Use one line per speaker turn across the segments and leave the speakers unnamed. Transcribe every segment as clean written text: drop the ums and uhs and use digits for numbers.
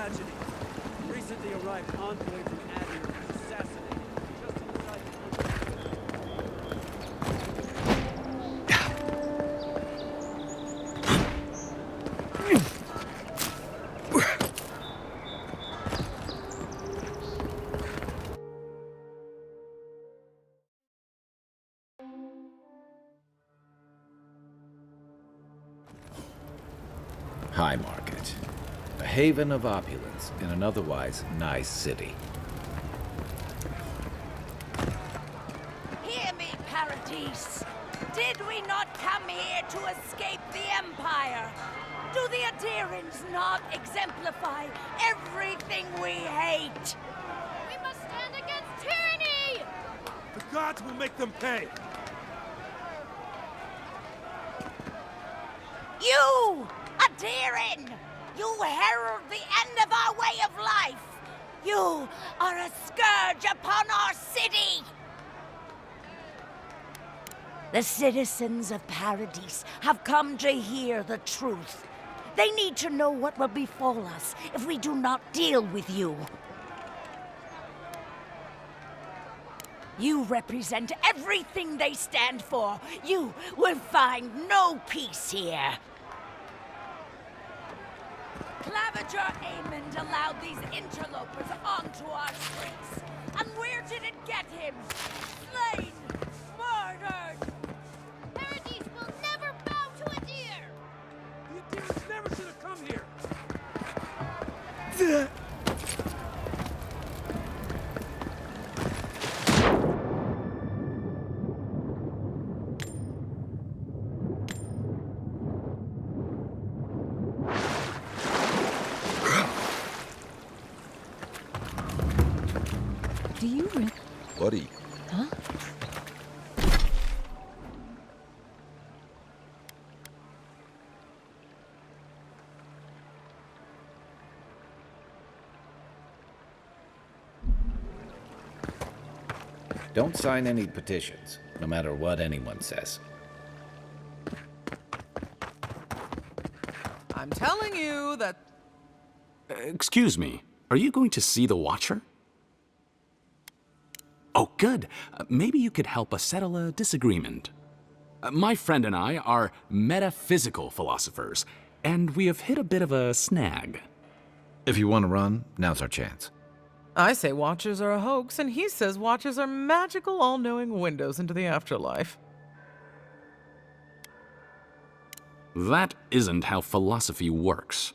tragedy. Recently arrived envoy from Avowed was assassinated just inside
High Market. A haven of opulence in an otherwise nice city.
Hear me, Paradise. Did we not come here to escape the Empire? Do the adherents not exemplify everything we hate?
We must stand against tyranny!
The gods will make them pay!
You, adherent! You herald the end of our way of life! You are a scourge upon our city! The citizens of Paradise have come to hear the truth. They need to know what will befall us if we do not deal with you. You represent everything they stand for. You will find no peace here. Claviger Aemond allowed these interlopers onto our streets. And where did it get him? Slain! Murdered!
Paradise will never bow to a deer!
The adherents never should have come here!
Do you really?
Buddy.
Huh?
Don't sign any petitions, no matter what anyone says.
I'm telling you that...
Excuse me, are you going to see the Watcher? Oh, good. Maybe you could help us settle a disagreement. My friend and I are metaphysical philosophers, and we have hit a bit of a snag.
If you want to run, now's our chance.
I say Watchers are a hoax, and he says Watchers are magical, all-knowing windows into the afterlife.
That isn't how philosophy works.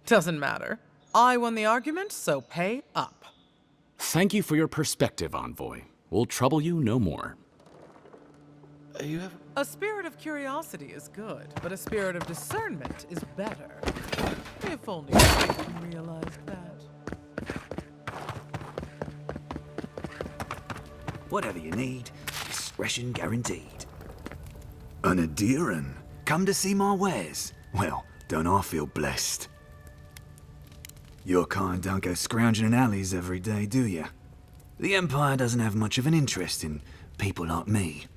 Doesn't matter. I won the argument, so pay up.
Thank you for your perspective, Envoy. We'll trouble you no more.
You have...
A spirit of curiosity is good, but a spirit of discernment is better. If only Satan realized that.
Whatever you need, discretion guaranteed. An adherent? Come to see my wares? Well, don't I feel blessed? Your kind don't go scrounging in alleys every day, do you? The Empire doesn't have much of an interest in people like me.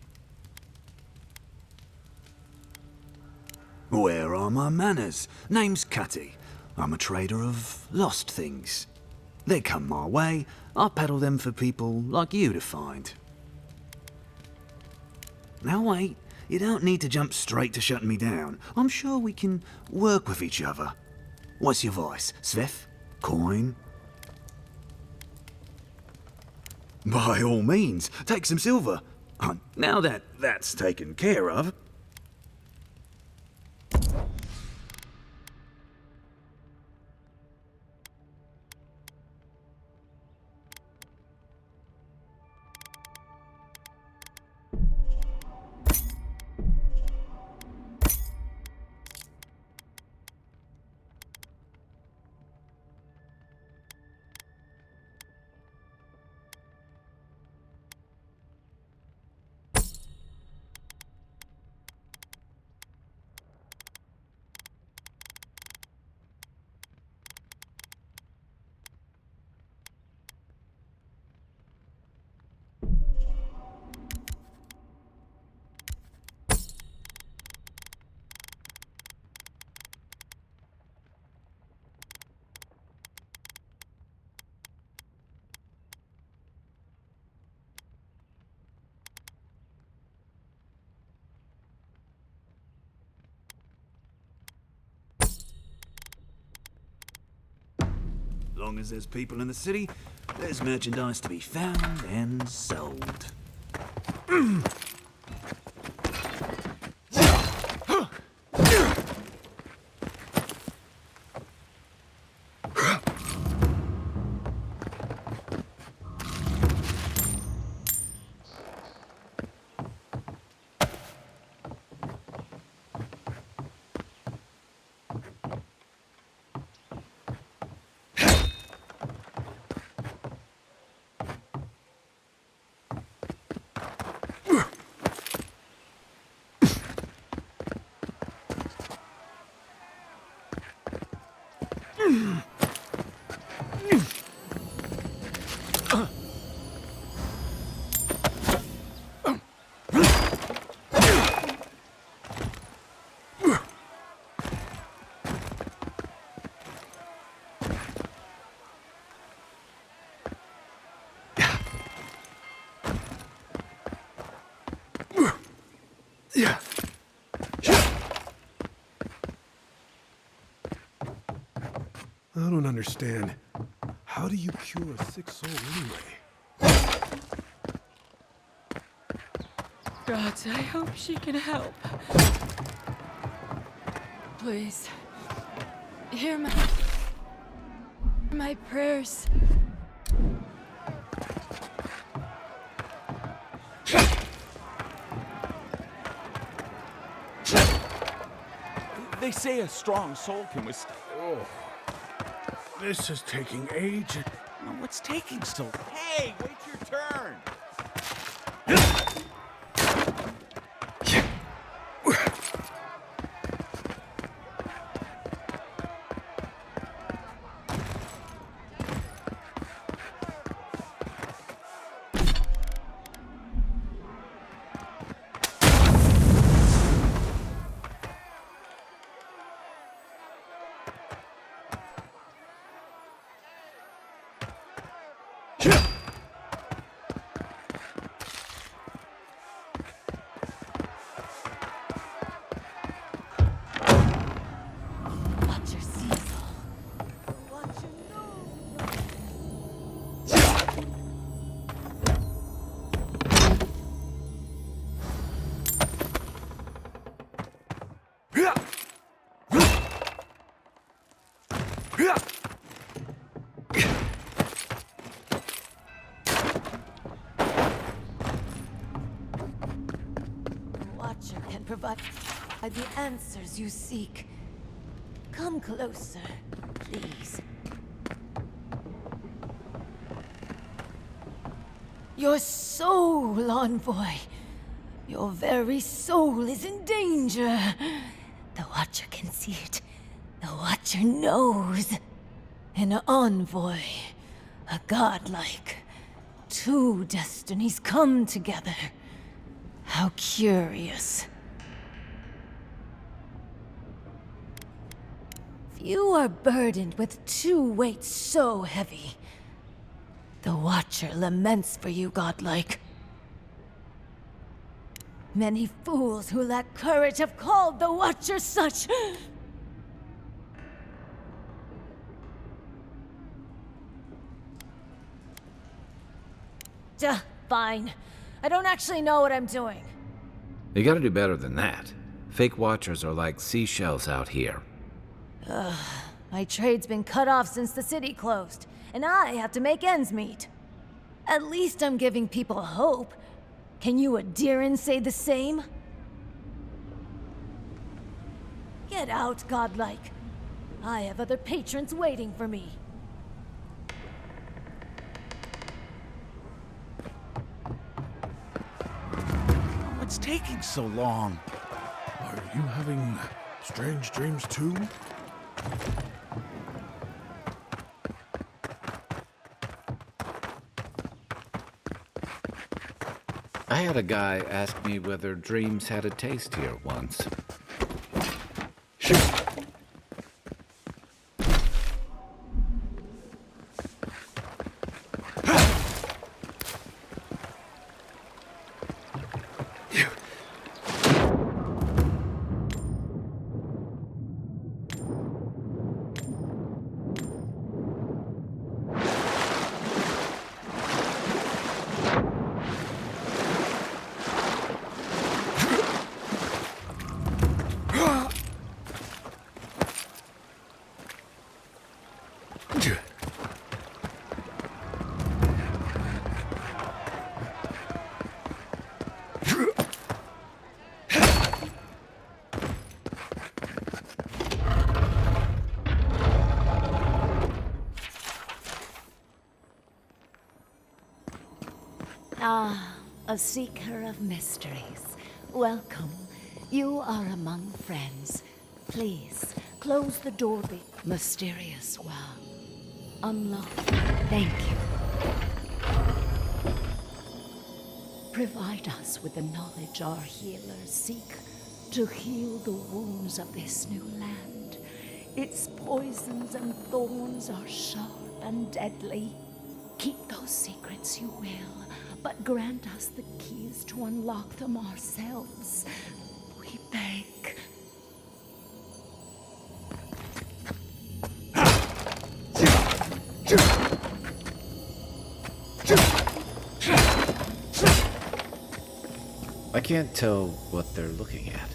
Where are my manners? Name's Cutty. I'm a trader of lost things. They come my way, I peddle them for people like you to find. Now wait, you don't need to jump straight to shutting me down. I'm sure we can work with each other. What's your voice? Sveth? Coin? By all means, take some silver. Now that that's taken care of. long as there's people in the city, there's merchandise to be found and sold.
Yeah. I don't understand. How do you cure a sick soul anyway?
God, I hope she can help. Please, hear my prayers.
They say a strong soul can withstand.
Oh. This is taking age.
What's taking so? Hey, wait your turn.
Watcher can provide the answers you seek. Come closer, please. Your soul, envoy. Your very soul is in danger. The Watcher can see it. The Watcher knows. An envoy. A godlike. Two destinies come together. How curious. Few are burdened with two weights so heavy. The Watcher laments for you, godlike. Many fools who lack courage have called the Watcher such. Duh, fine. I don't actually know what I'm doing.
You gotta do better than that. Fake Watchers are like seashells out here.
My trade's been cut off since the city closed, and I have to make ends meet. At least I'm giving people hope. Can you Adiran say the same? Get out, godlike. I have other patrons waiting for me.
What's taking so long?
Are you having strange dreams too?
I had a guy ask me whether dreams had a taste here once.
Ah, a seeker of mysteries. Welcome. You are among friends. Please, close the door. Mysterious well. Unlock. Thank you. Provide us with the knowledge our healers seek to heal the wounds of this new land. Its poisons and thorns are sharp and deadly. Keep those secrets you will, but grant us the keys to unlock them ourselves. We beg.
I can't tell what they're looking at.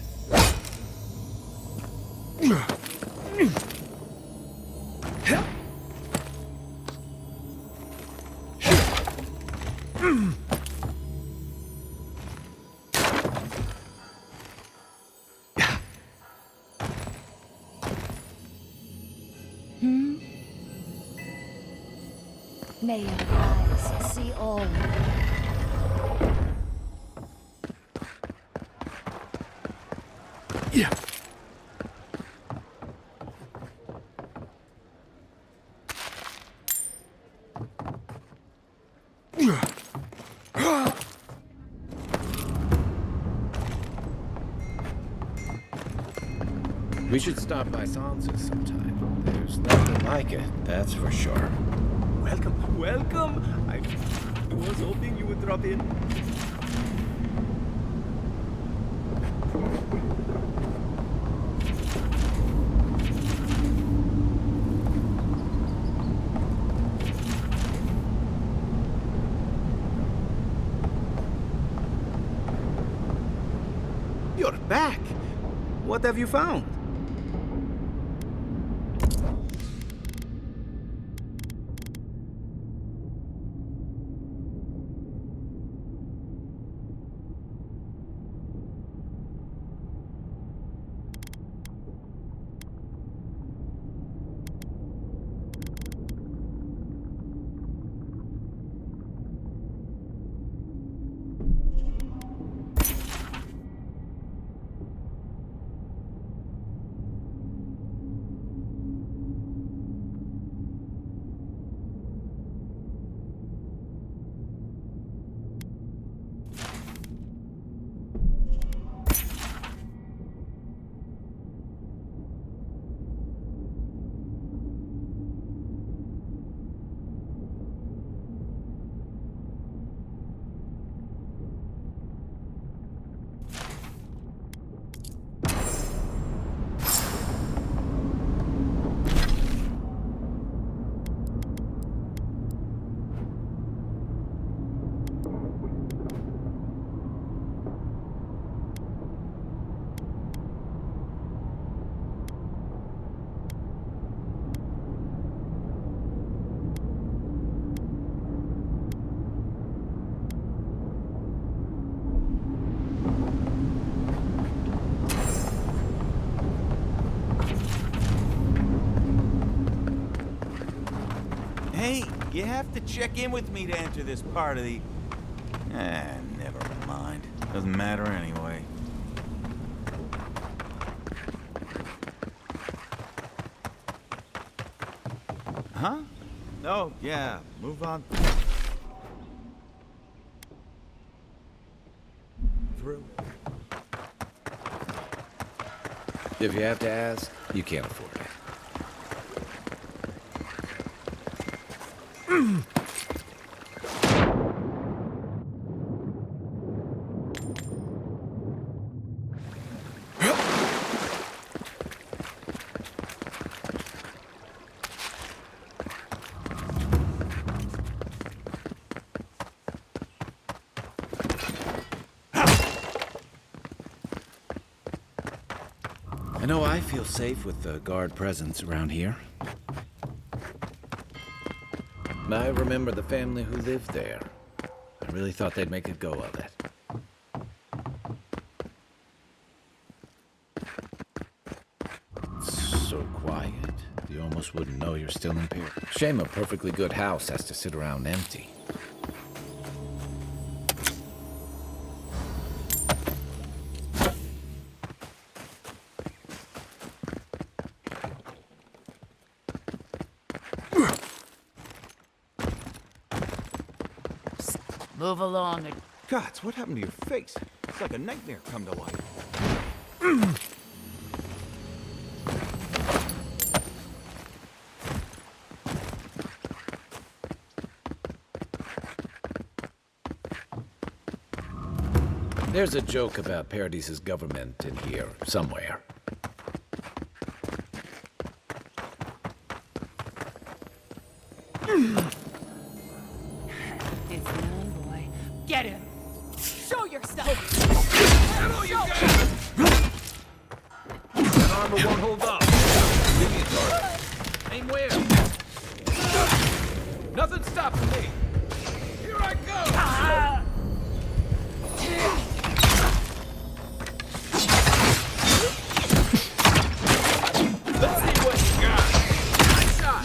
May your eyes see all.
Yeah.
We should stop by Sansa's sometime. There's nothing like it, that's for sure.
Welcome, welcome. I was hoping you would drop in. You're back. What have you found?
Hey, you have to check in with me to enter this part of the... never mind. Doesn't matter anyway. Huh? Oh, yeah. Move on. Through.
If you have to ask, you can't afford it. I know I feel safe with the guard presence around here. I remember the family who lived there. I really thought they'd make a go of it. It's so quiet, you almost wouldn't know you're still in Paris. Shame a perfectly good house has to sit around empty.
Move along.
Gods, what happened to your face? It's like a nightmare come to life.
There's a joke about Paradis's government in here, somewhere.
It's the young boy. Get him! Show yourself!
That armor won't hold up. Give me a target. Aim where? Nothing stopping me. Here I go! Let's see what you got. Nice shot.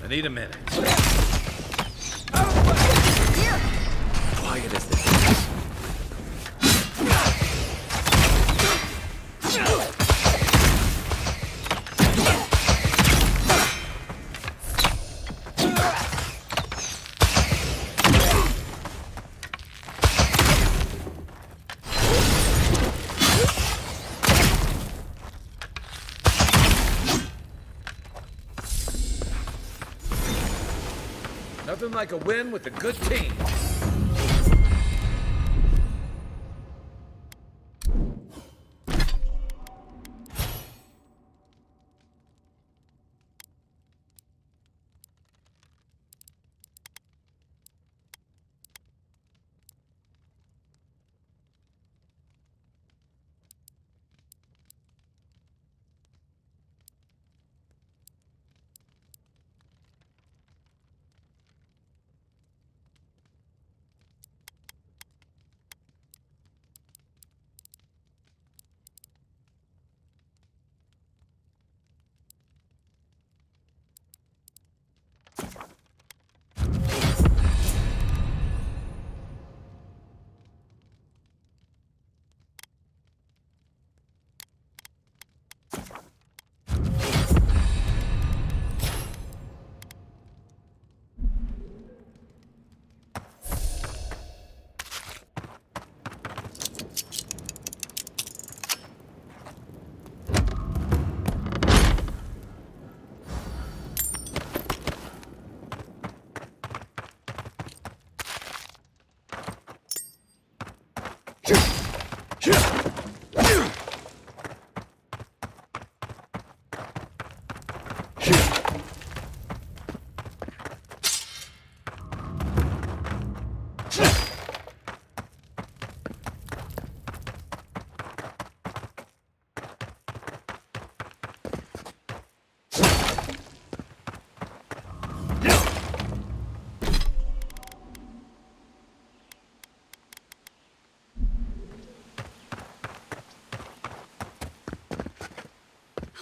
I need a minute. Quiet as this. Nothing like a win with a good team.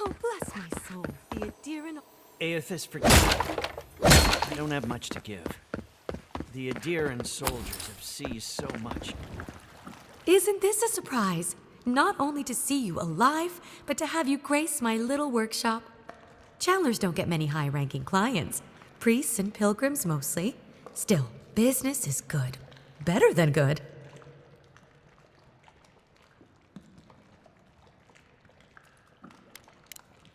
Oh, bless my soul. The Adiran...
Aethys, forgive me. I don't have much to give. The Adiran soldiers have seized so much.
Isn't this a surprise? Not only to see you alive, but to have you grace my little workshop. Chandlers don't get many high-ranking clients. Priests and pilgrims mostly. Still, business is good. Better than good.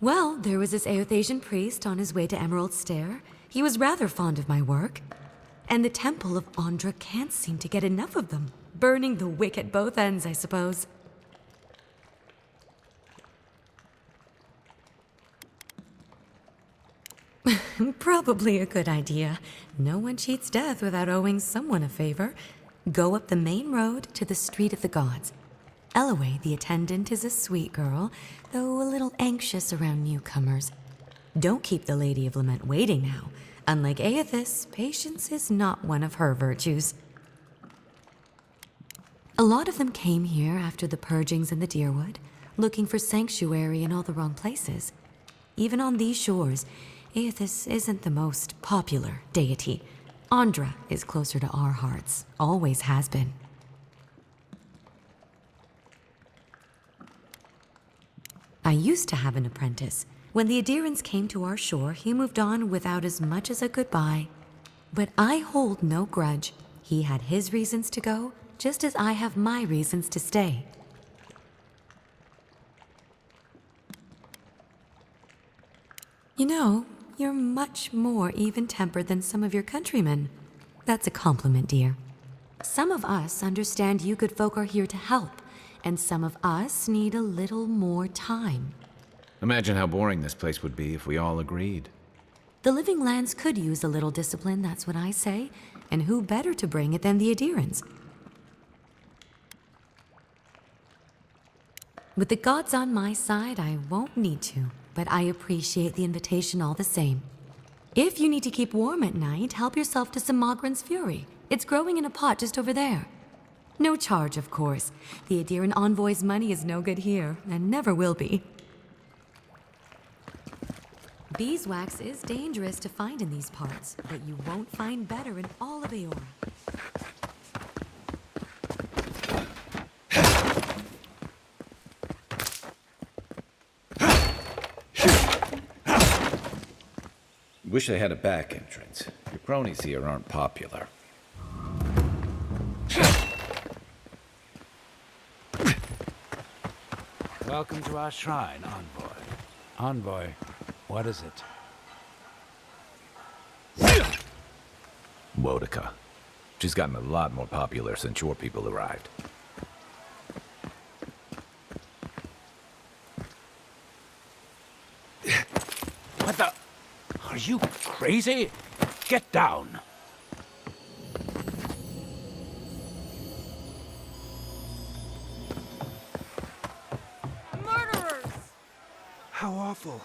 Well, there was this Aethasian priest on his way to Emerald Stair. He was rather fond of my work. And the Temple of Andra can't seem to get enough of them. Burning the wick at both ends, I suppose. Probably a good idea. No one cheats death without owing someone a favor. Go up the main road to the Street of the Gods. Eloy, the attendant, is a sweet girl, though a little anxious around newcomers. Don't keep the Lady of Lament waiting now. Unlike Aethys, patience is not one of her virtues. A lot of them came here after the purgings in the Deerwood, looking for sanctuary in all the wrong places. Even on these shores, Aethys isn't the most popular deity. Andra is closer to our hearts, always has been. I used to have an apprentice. When the Adirans came to our shore, he moved on without as much as a goodbye. But I hold no grudge. He had his reasons to go, just as I have my reasons to stay. You know, you're much more even-tempered than some of your countrymen. That's a compliment, dear. Some of us understand you good folk are here to help, and some of us need a little more time.
Imagine how boring this place would be if we all agreed.
The living lands could use a little discipline, that's what I say. And who better to bring it than the Adirans? With the gods on my side, I won't need to, but I appreciate the invitation all the same. If you need to keep warm at night, help yourself to some Mogren's Fury. It's growing in a pot just over there. No charge, of course. The Adiran envoy's money is no good here, and never will be. Beeswax is dangerous to find in these parts, but you won't find better in all of Eora.
Wish they had a back entrance. Your cronies here aren't popular.
Welcome to our shrine, Envoy. Envoy, what is it?
Wodica. She's gotten a lot more popular since your people arrived.
What the? Are you crazy? Get down.
Murderers!
How awful.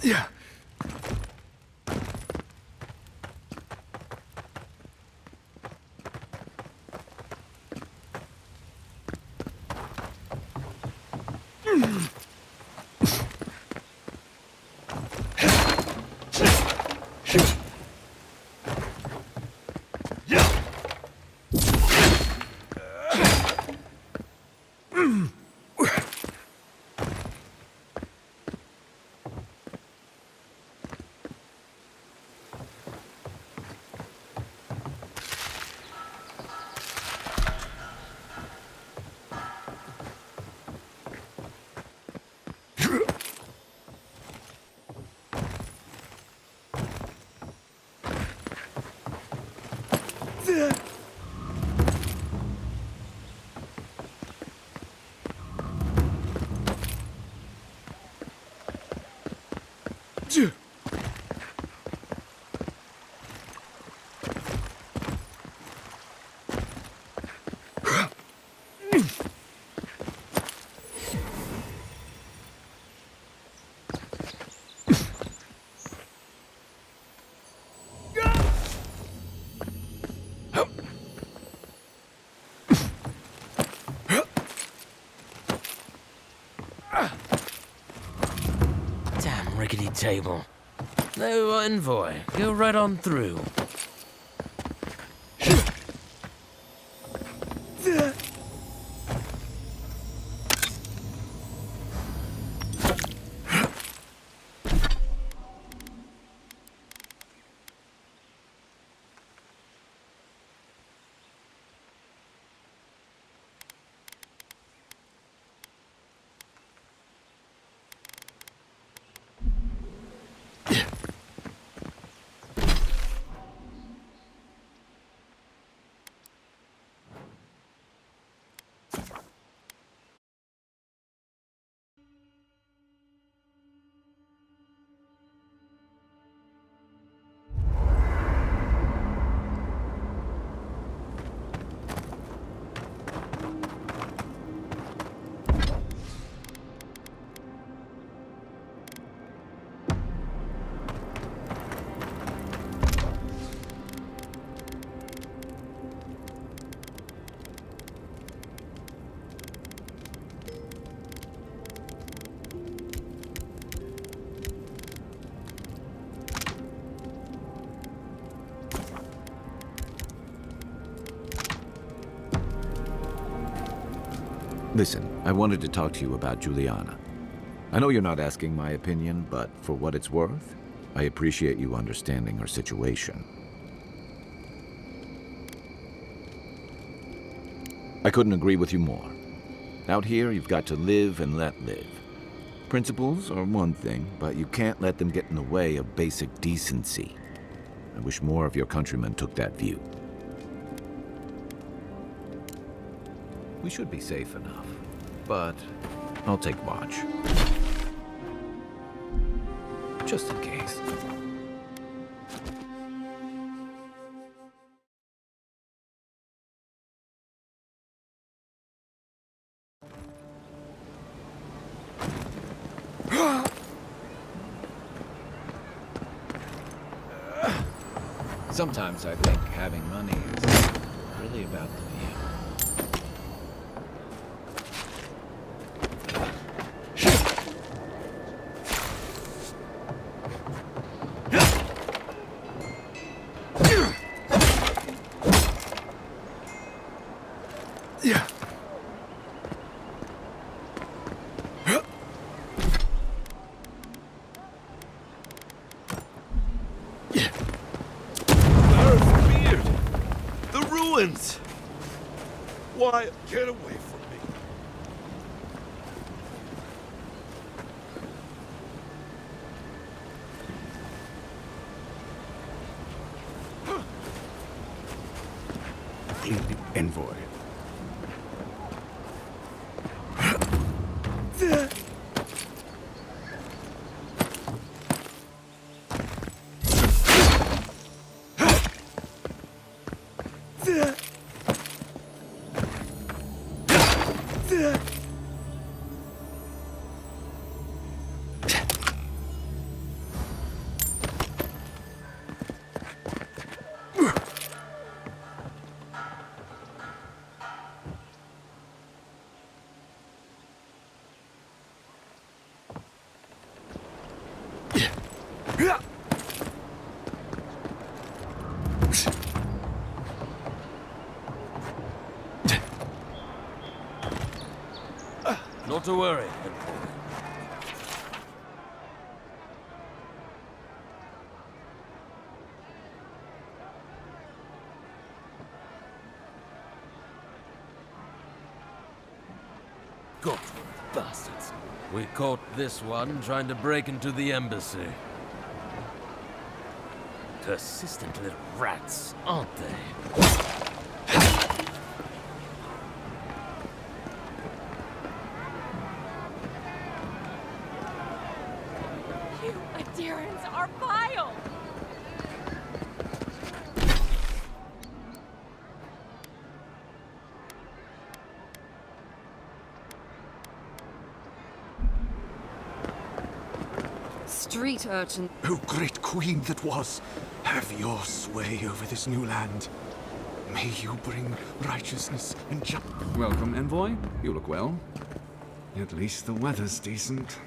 Yeah.
Damn rickety table. No envoy. Go right on through.
Listen, I wanted to talk to you about Juliana. I know you're not asking my opinion, but for what it's worth, I appreciate you understanding her situation. I couldn't agree with you more. Out here, you've got to live and let live. Principles are one thing, but you can't let them get in the way of basic decency. I wish more of your countrymen took that view. We should be safe enough, but I'll take watch. Just in case. Sometimes I think having money is really about the view.
Why, get away from me.
Envoy.
Not to worry. God, bastards. We caught this one trying to break into the embassy. Persistent little rats, aren't they?
You Adherents are vile!
Street urchin.
O great queen that was, have your sway over this new land. May you bring righteousness and justice.
Welcome, Envoy. You look well. At least the weather's decent.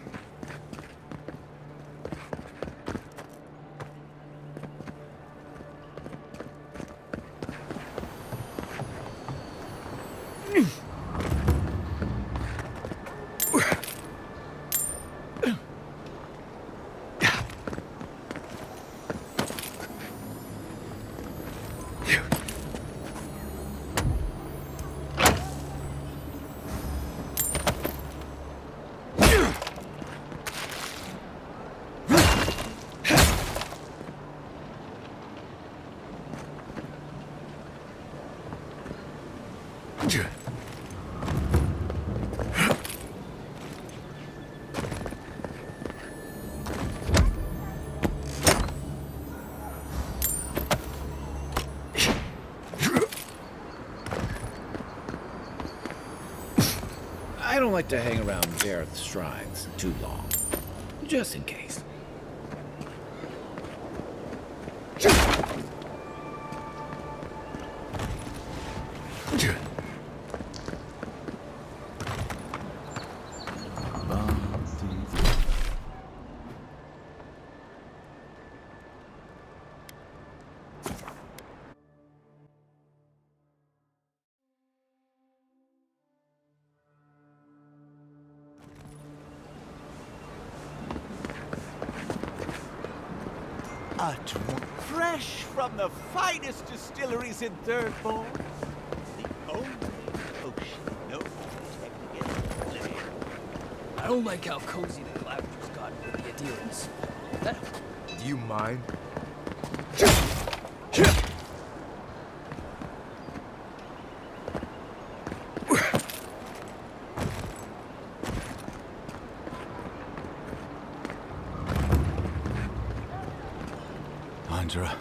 I don't like to hang around Gareth's shrines too long, just in case.
A drink fresh from the finest distilleries in Third Ball. The only ocean no one can get.
I don't like how cozy the Clavers got with the adherents.
Do you mind?
Andra.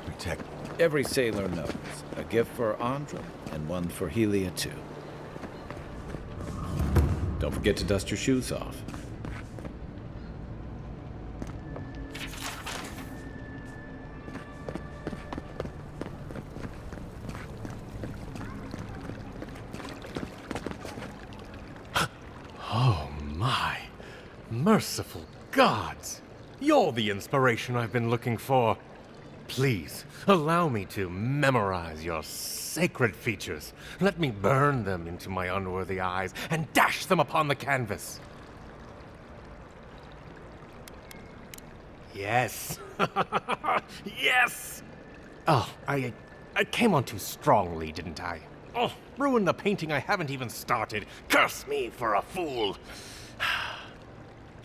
Protect.
Every sailor knows. A gift for Andra and one for Helia too. Don't forget to dust your shoes off.
Oh my. Merciful gods! You're the inspiration I've been looking for. Please, allow me to memorize your sacred features. Let me burn them into my unworthy eyes and dash them upon the canvas. Yes. Yes! Oh, I came on too strongly, didn't I? Oh, ruined the painting I haven't even started. Curse me for a fool.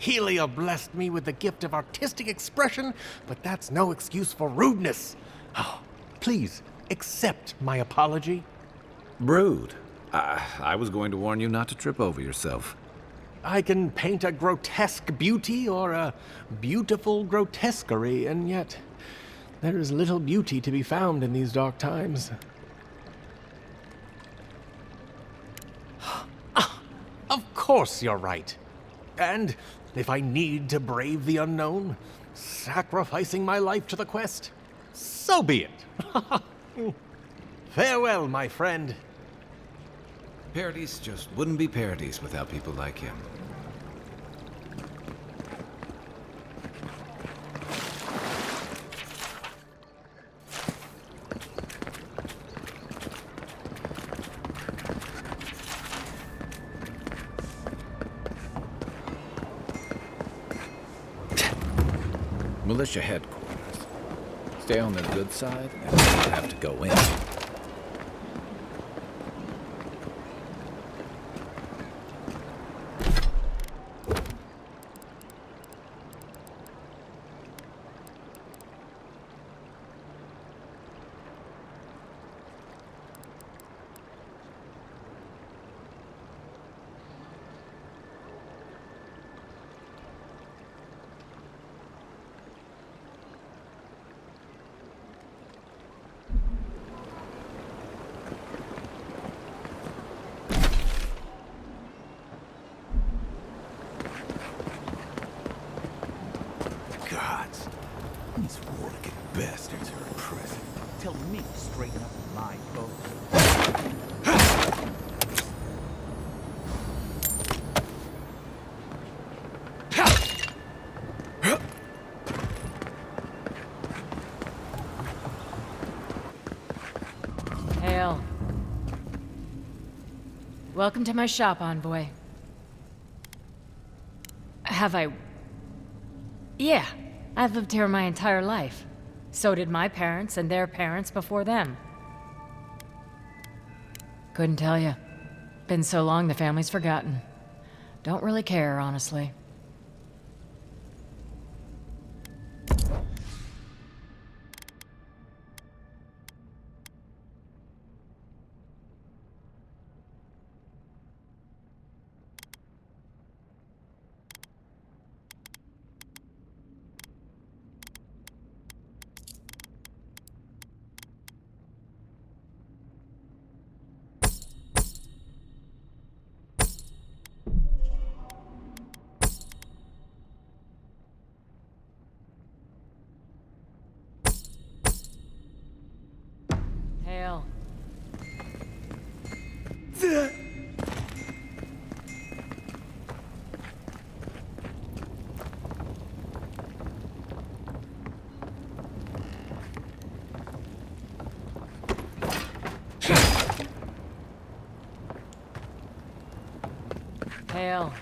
Helia blessed me with the gift of artistic expression, but that's no excuse for rudeness. Oh, please, accept my apology.
Rude. I was going to warn you not to trip over yourself.
I can paint a grotesque beauty or a beautiful grotesquerie, and yet there is little beauty to be found in these dark times. Of course you're right. And if I need to brave the unknown, sacrificing my life to the quest, so be it. Farewell, my friend.
Paradise just wouldn't be Paradise without people like him. Militia headquarters. Stay on the good side, and you won't have to go in.
Gods, these warlike bastards are oppressive. Tell me to straighten up my boat.
Hail. Welcome to my shop, envoy. Have I... Yeah, I've lived here my entire life. So did my parents and their parents before them. Couldn't tell you. Been so long the family's forgotten. Don't really care, honestly. Hail. Hail.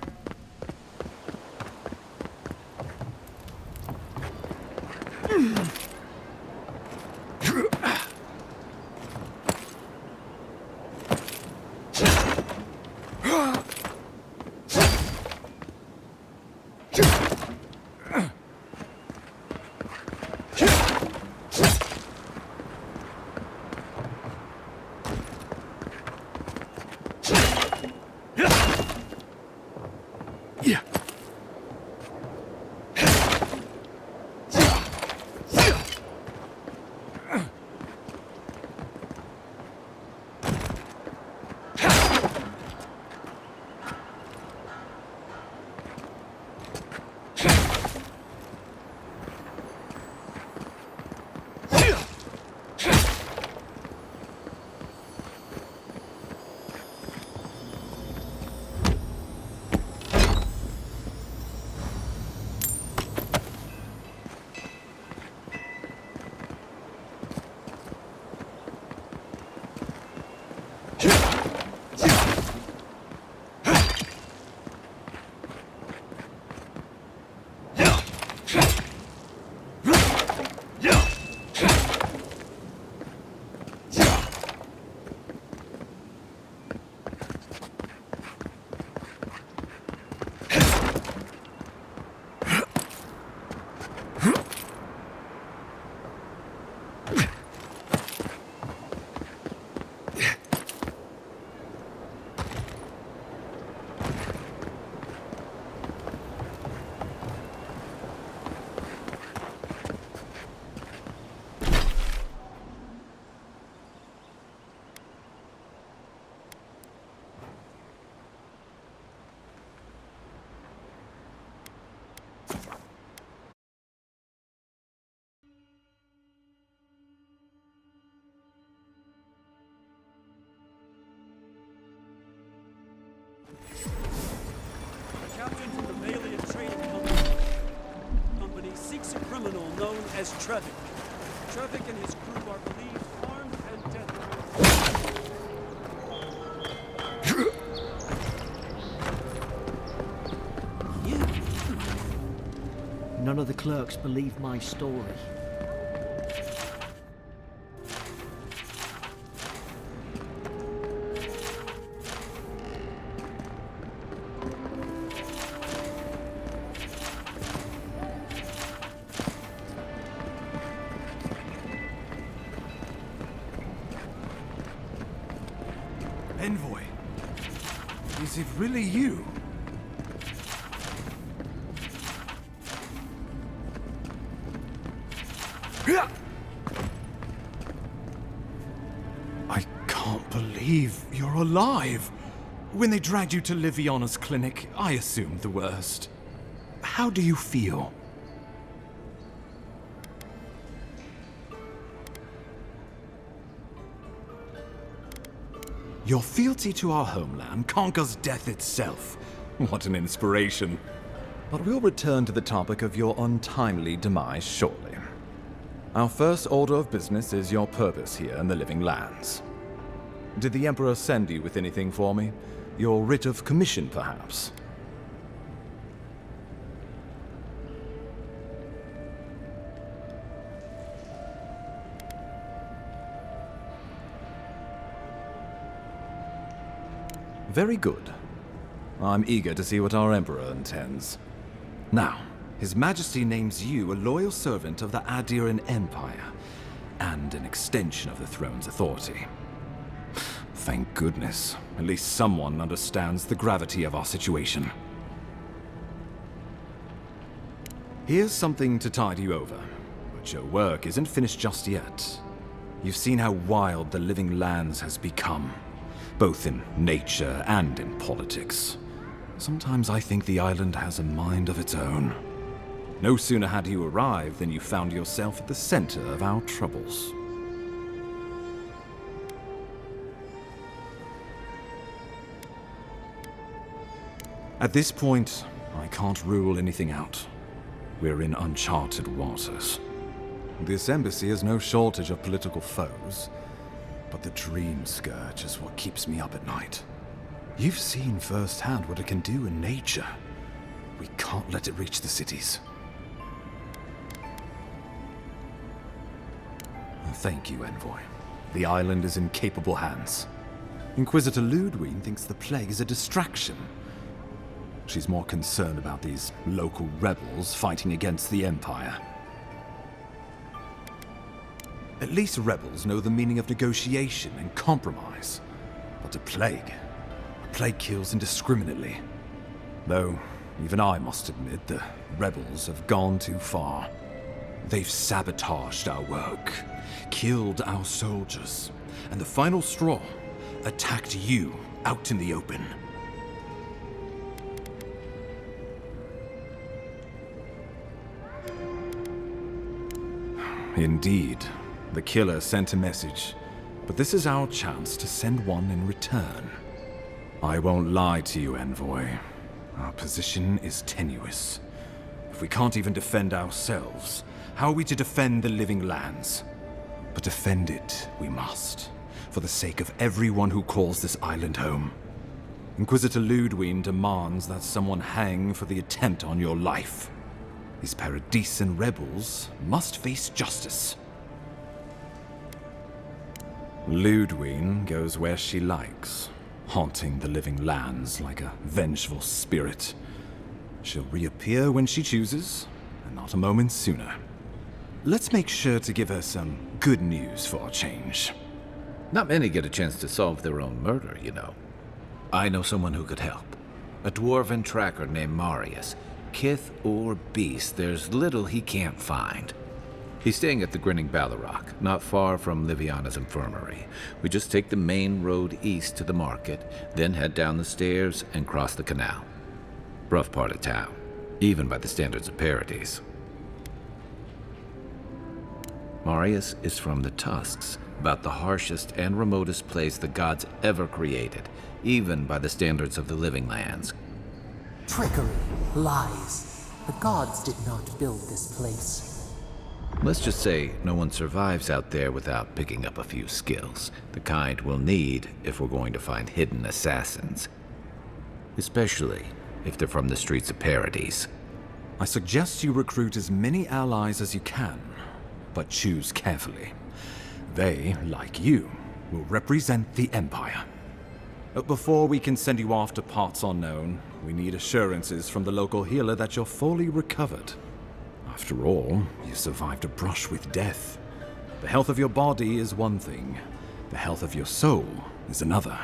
Captain to the Valiant Trading Company seeks a criminal known as Trevik. Trevik and his crew are believed armed and deadly.
None of the clerks believe my story.
Envoy, is it really you? I can't believe you're alive. When they dragged you to Liviana's clinic, I assumed the worst. How do you feel? Your fealty to our homeland conquers death itself. What an inspiration.
But we'll return to the topic of your untimely demise shortly. Our first order of business is your purpose here in the Living Lands. Did the Emperor send you with anything for me? Your writ of commission, perhaps? Very good. I'm eager to see what our Emperor intends. Now, His Majesty names you a loyal servant of the Adiran Empire, and an extension of the throne's authority. Thank goodness. At least someone understands the gravity of our situation. Here's something to tide you over, but your work isn't finished just yet. You've seen how wild the Living Lands has become, both in nature and in politics. Sometimes I think the island has a mind of its own. No sooner had you arrived than you found yourself at the center of our troubles. At this point, I can't rule anything out. We're in uncharted waters. This embassy has no shortage of political foes, but the Dream Scourge is what keeps me up at night. You've seen firsthand what it can do in nature. We can't let it reach the cities. Thank you, Envoy. The island is in capable hands. Inquisitor Ludwig thinks the plague is a distraction. She's more concerned about these local rebels fighting against the Empire. At least rebels know the meaning of negotiation and compromise. But a plague kills indiscriminately. Though, even I must admit, the rebels have gone too far. They've sabotaged our work, killed our soldiers, and the final straw, attacked you out in the open. Indeed, the killer sent a message, but this is our chance to send one in return. I won't lie to you, Envoy. Our position is tenuous. If we can't even defend ourselves, how are we to defend the living lands? But defend it we must, for the sake of everyone who calls this island home. Inquisitor Ludwig demands that someone hang for the attempt on your life. These Paradisian rebels must face justice. Ludwig goes where she likes, haunting the living lands like a vengeful spirit. She'll reappear when she chooses, and not a moment sooner. Let's make sure to give her some good news for a change.
Not many get a chance to solve their own murder, you know. I know someone who could help. A dwarven tracker named Marius. Kith or beast, there's little he can't find. He's staying at the Grinning Ballarrock, not far from Liviana's infirmary. We just take the main road east to the market, then head down the stairs and cross the canal. Rough part of town, even by the standards of Paradise. Marius is from the Tusks, about the harshest and remotest place the gods ever created, even by the standards of the living lands.
Trickery, lies. The gods did not build this place.
Let's just say no one survives out there without picking up a few skills, the kind we'll need if we're going to find hidden assassins. Especially if they're from the streets of Paradise.
I suggest you recruit as many allies as you can, but choose carefully. They, like you, will represent the Empire. But before we can send you off to parts unknown, we need assurances from the local healer that you're fully recovered. After all, you survived a brush with death. The health of your body is one thing. The health of your soul is another.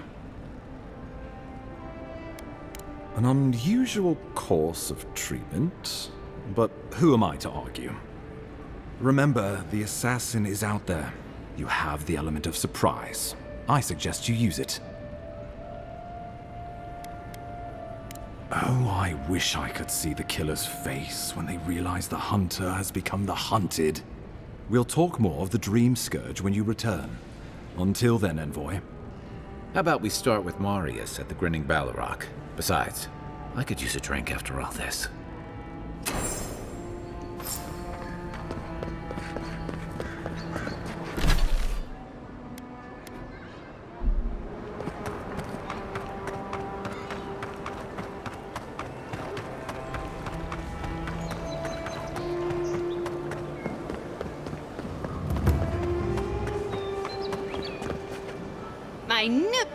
An unusual course of treatment, but who am I to argue? Remember, the assassin is out there. You have the element of surprise. I suggest you use it. Oh, I wish I could see the killer's face when they realize the hunter has become the hunted. We'll talk more of the Dream Scourge when you return. Until then, Envoy.
How about we start with Marius at the Grinning Ballarrock? Besides, I could use a drink after all this.
My nip.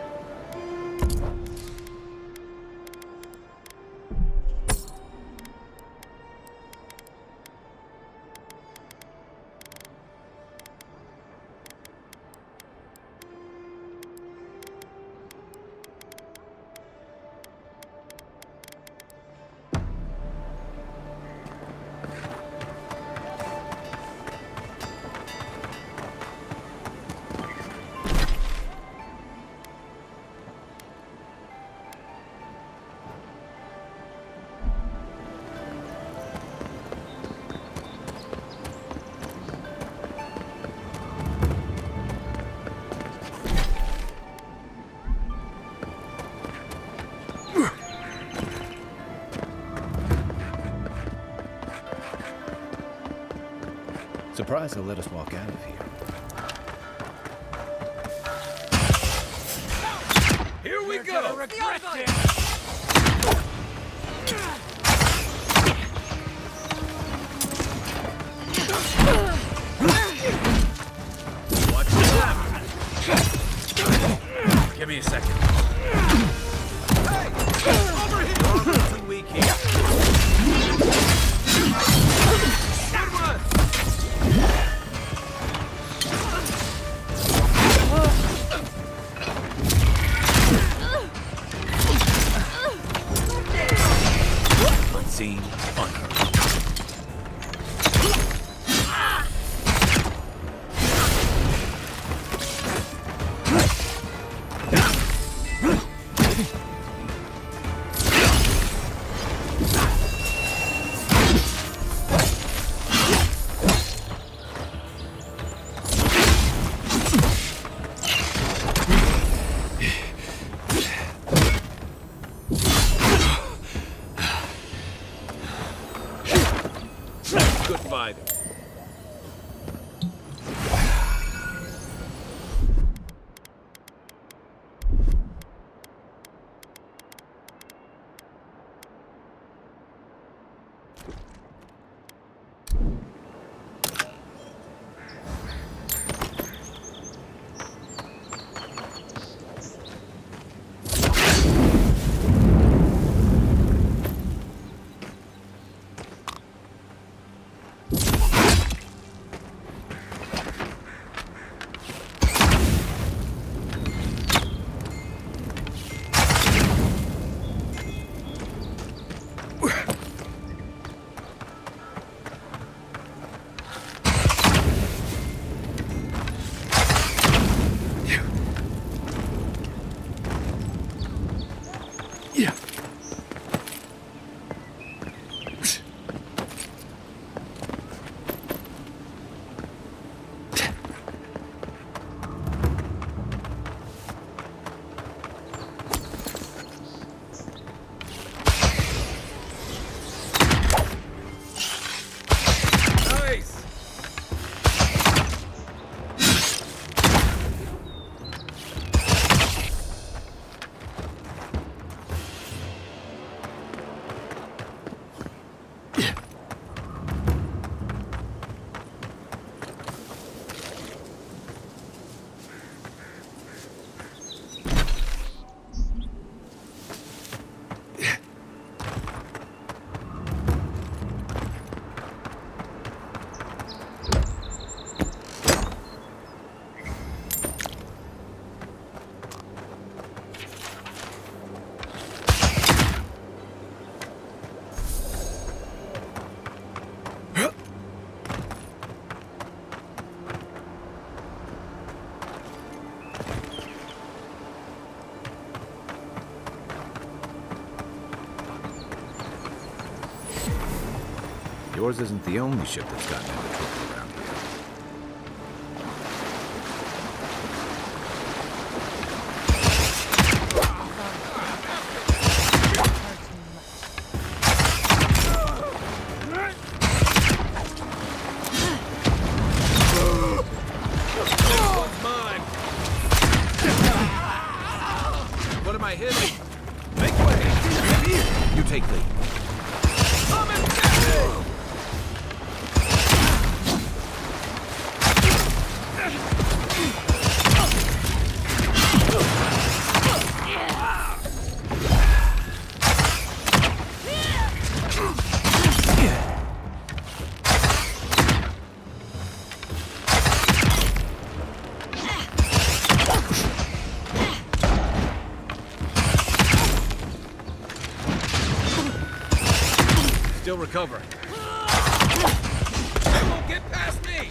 Surprised they'll let us walk out of here.
Here we go! Regret it!
yours isn't the only ship that's gotten into trouble around here.
What am I hitting? Make way!
You take lead.
Still recovering. They won't get past me!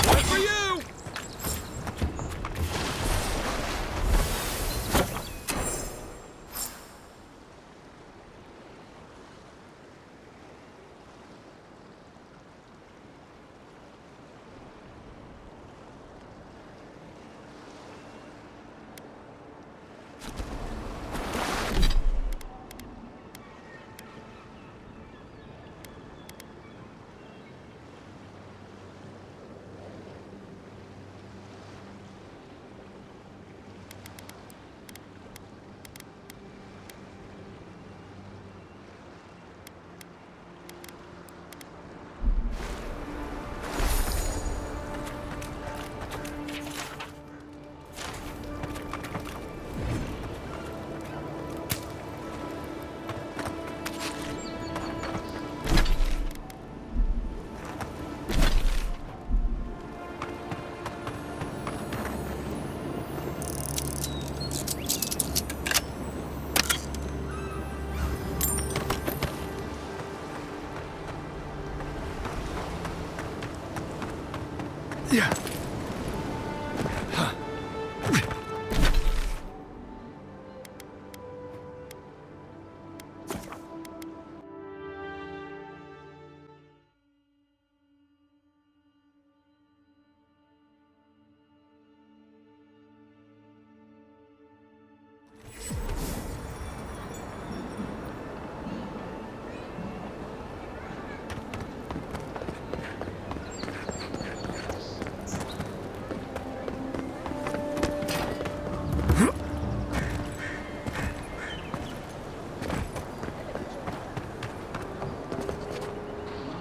Good for you!
Yeah.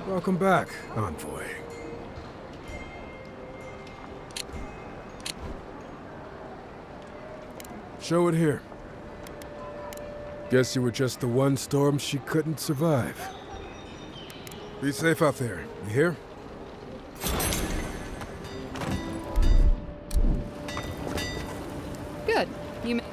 Welcome back, Envoy. Show it here. Guess you were just the one storm she couldn't survive. Be safe out there, you hear?
Good. You may.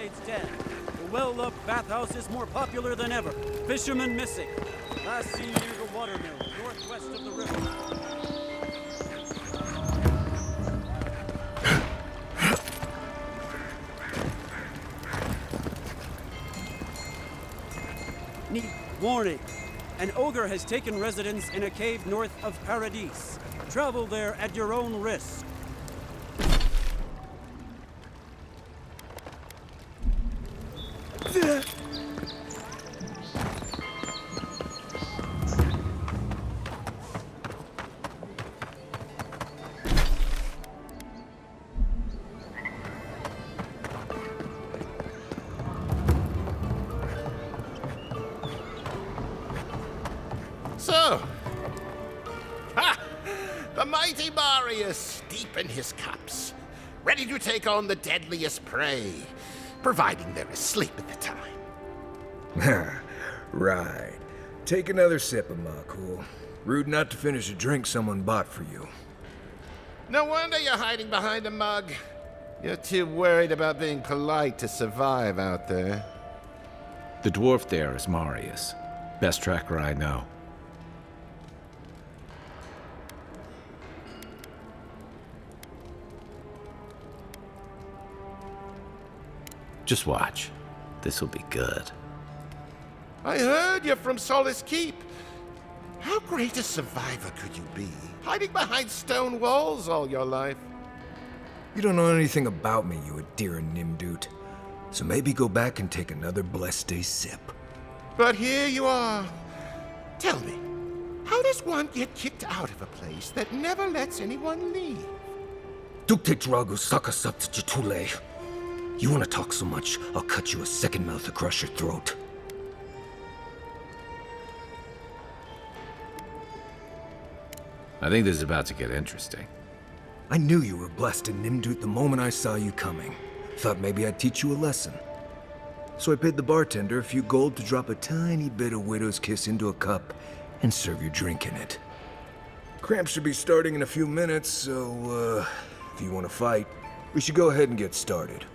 Blades dead. The well-loved bathhouse is more popular than ever. Fishermen missing. Last seen near the watermill, northwest of the river. Warning. An ogre has taken residence in a cave north of Paradise. Travel there at your own risk.
So, ha! The mighty Marius, deep in his cups, ready to take on the deadliest prey, providing they're asleep at the time.
Right. Take another sip of my cool. Rude not to finish a drink someone bought for you.
No wonder you're hiding behind a mug. You're too worried about being polite to survive out there.
The dwarf there is Marius. Best tracker I know. Just watch. This'll be good.
I heard you're from Solace Keep. How great a survivor could you be, hiding behind stone walls all your life?
You don't know anything about me, you Adira Nimdut. So maybe go back and take another blessed day sip.
But here you are. Tell me, how does one get kicked out of a place that never lets anyone leave?
Dukte Dragu Sakasaptitule. You want to talk so much, I'll cut you a second mouth across your throat.
I think this is about to get interesting.
I knew you were blessed in Nimdut the moment I saw you coming. Thought maybe I'd teach you a lesson. So I paid the bartender a few gold to drop a tiny bit of Widow's Kiss into a cup and serve your drink in it. Cramp should be starting in a few minutes, so, if you want to fight, we should go ahead and get started.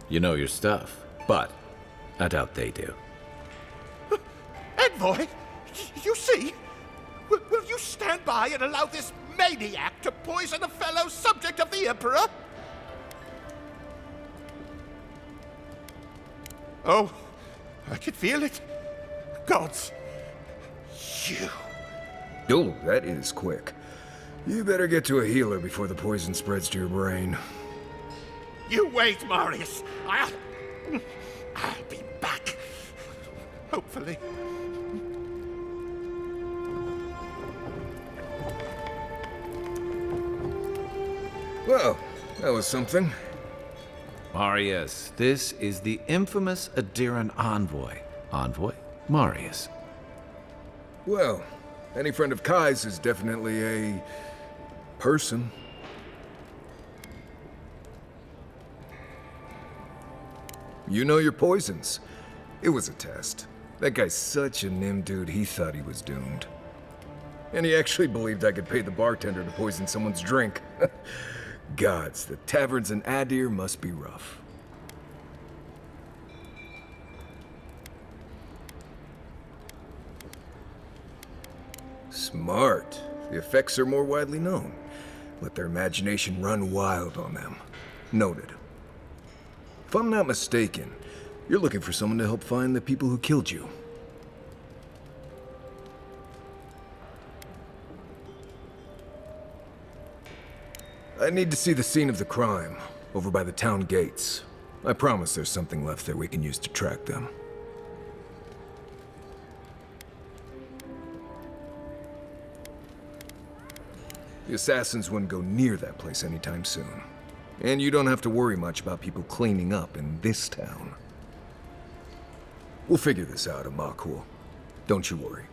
You know your stuff, but I doubt they do.
Envoy, you see? Will you stand by and allow this maniac to poison a fellow subject of the Emperor? Oh, I can feel it. Gods, you.
Oh, that is quick. You better get to a healer before the poison spreads to your brain.
You wait, Marius. I'll be back. Hopefully.
Well, that was something.
Marius, this is the infamous Adiran envoy. Envoy? Marius.
Well, any friend of Kai's is definitely a person. You know your poisons. It was a test. That guy's such a Nimdut, he thought he was doomed. And he actually believed I could pay the bartender to poison someone's drink. Gods, the taverns in Adir must be rough. Smart. The effects are more widely known. Let their imagination run wild on them. Noted. If I'm not mistaken, you're looking for someone to help find the people who killed you. I need to see the scene of the crime, over by the town gates. I promise there's something left there we can use to track them. The assassins wouldn't go near that place anytime soon. And you don't have to worry much about people cleaning up in this town. We'll figure this out, Amakul. Don't you worry.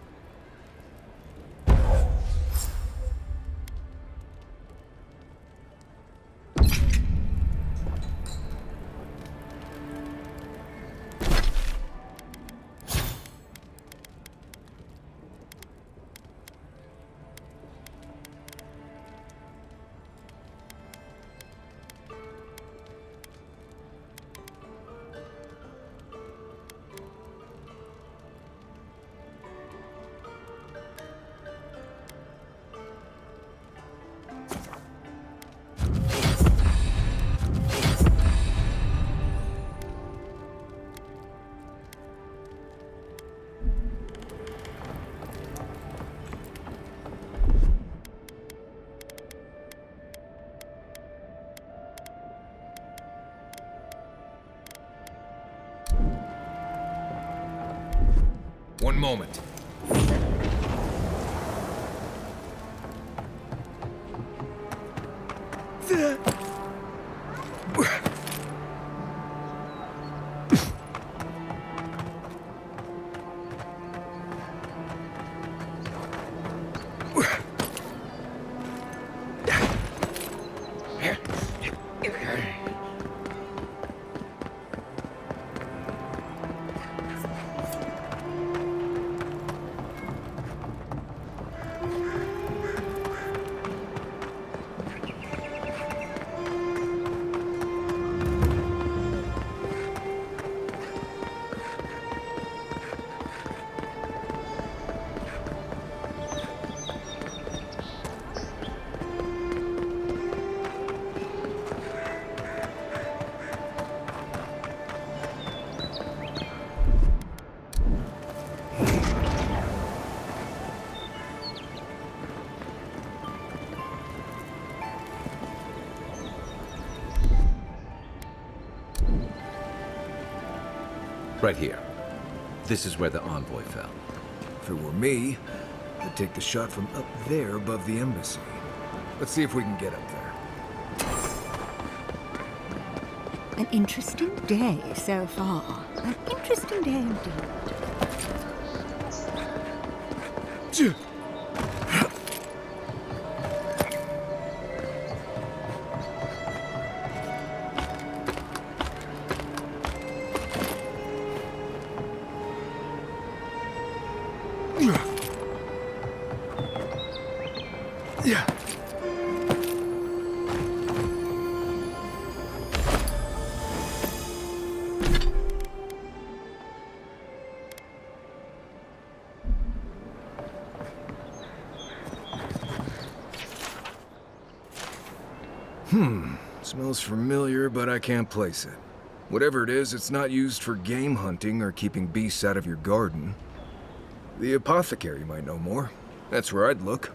moment.
Right here. This is where the envoy fell.
If it were me, I'd take the shot from up there above the embassy. Let's see if we can get up there.
An interesting day so far. An interesting day indeed.
Yeah. Smells familiar, but I can't place it. Whatever it is, it's not used for game hunting or keeping beasts out of your garden. The apothecary might know more. That's where I'd look.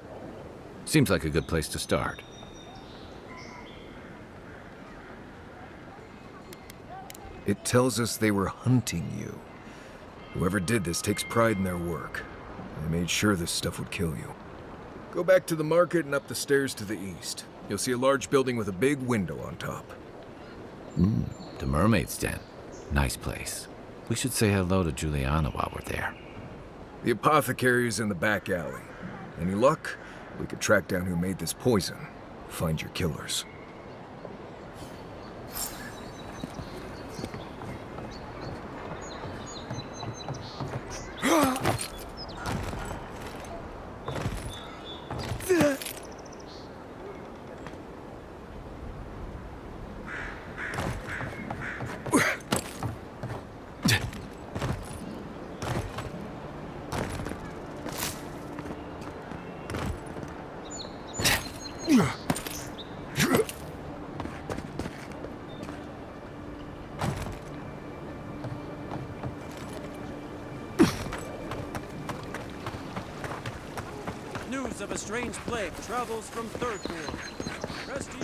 Seems like a good place to start.
It tells us they were hunting you. Whoever did this takes pride in their work. They made sure this stuff would kill you. Go back to the market and up the stairs to the east. You'll see a large building with a big window on top.
The Mermaid's Den. Nice place. We should say hello to Juliana while we're there.
The apothecary's in the back alley. Any luck? We could track down who made this poison. Find your killers.
News of a strange plague travels from Third Floor. Prestige